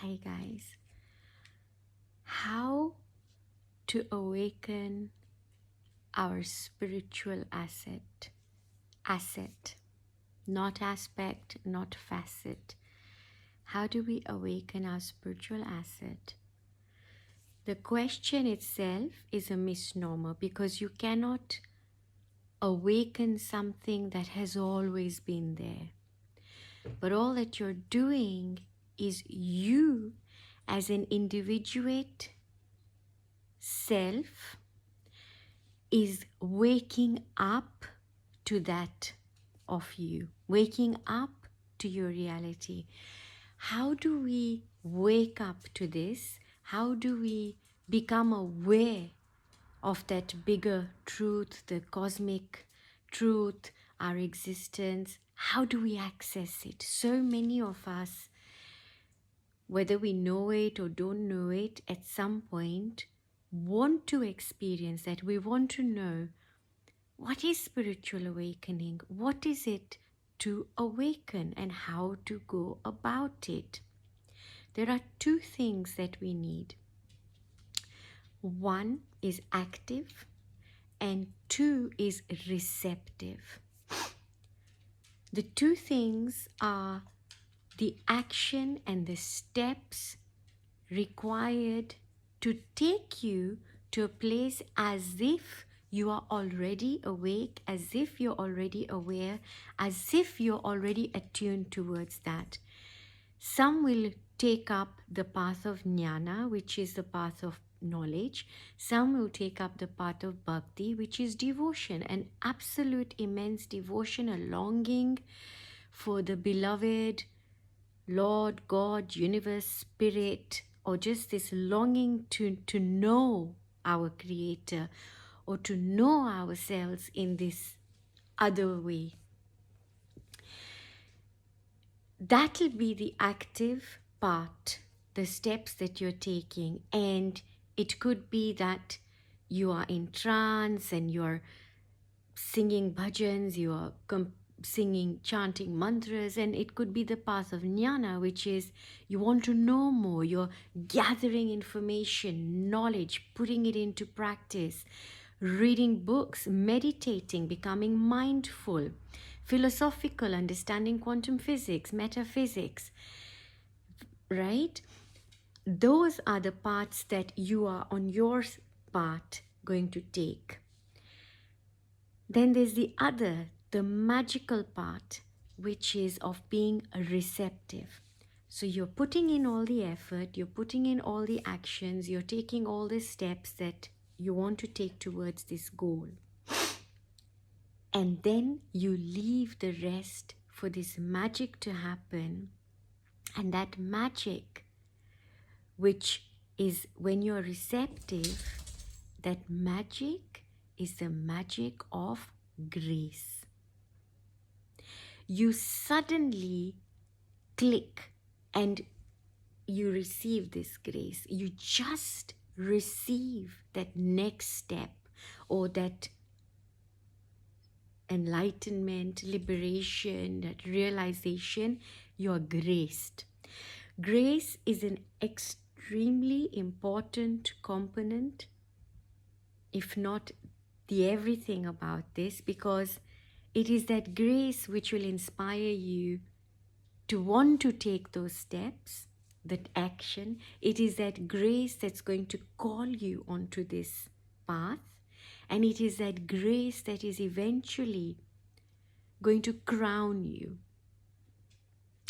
Hi guys. How to awaken our spiritual asset. Asset, not aspect, not facet. How do we awaken our spiritual asset? The question itself is a misnomer because you cannot awaken something that has always been there. But all that you're doing is you as an individuate self is waking up to that of you, waking up to your reality. How do we wake up to this? How do we become aware of that bigger truth, the cosmic truth, our existence? How do we access it? So many of us, whether we know it or don't know it, at some point want to experience that. We want to know, what is spiritual awakening? What is it to awaken and how to go about it? There are two things that we need. One is active and two is receptive. The two things are the action and the steps required to take you to a place as if you are already awake, as if you're already aware, as if you're already attuned towards that. Some will take up the path of jnana, which is the path of knowledge. Some will take up the path of bhakti, which is devotion, an absolute immense devotion, a longing for the beloved Lord, God, universe, spirit, or just this longing to know our Creator or to know ourselves in this other way. That'll be the active part, the steps that you're taking. And it could be that you are in trance and you're singing bhajans, you are singing, chanting mantras, and it could be the path of jnana, which is you want to know more, you're gathering information, knowledge, putting it into practice, reading books, meditating, becoming mindful, philosophical, understanding quantum physics, metaphysics, right? Those are the parts that you are on your part going to take. Then there's the other, the magical part, which is of being receptive. So you're putting in all the effort, you're putting in all the actions, you're taking all the steps that you want to take towards this goal. And then you leave the rest for this magic to happen. And that magic, which is when you're receptive, that magic is the magic of grace. You suddenly click and you receive this grace. You just receive that next step or that enlightenment, liberation, that realization. You're graced. Grace is an extremely important component, if not the everything about this, because it is that grace which will inspire you to want to take those steps, that action. It is that grace that's going to call you onto this path. And it is that grace that is eventually going to crown you.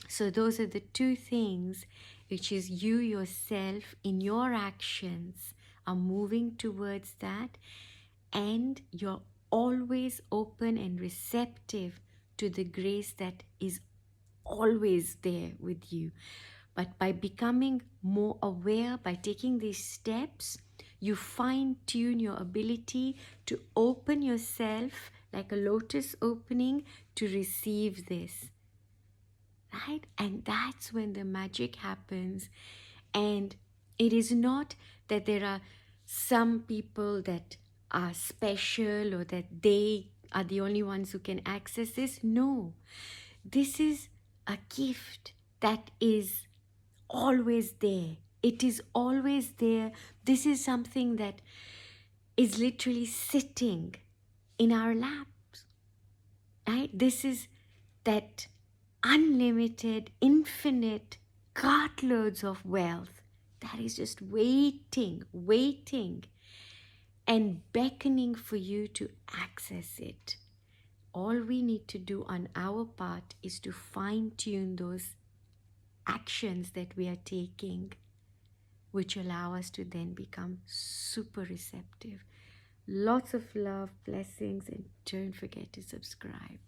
So those are the two things, which is you yourself in your actions are moving towards that, and you're always open and receptive to the grace that is always there with you. But by becoming more aware, by taking these steps, you fine-tune your ability to open yourself like a lotus opening to receive this. Right? And that's when the magic happens. And it is not that there are some people that are special or that they are the only ones who can access this. No, this is a gift that is always there. It is always there. This is something that is literally sitting in our laps, right? This is that unlimited, infinite cartloads of wealth that is just waiting, and beckoning for you to access it. All we need to do on our part is to fine tune those actions that we are taking, which allow us to then become super receptive. Lots of love, blessings, and don't forget to subscribe.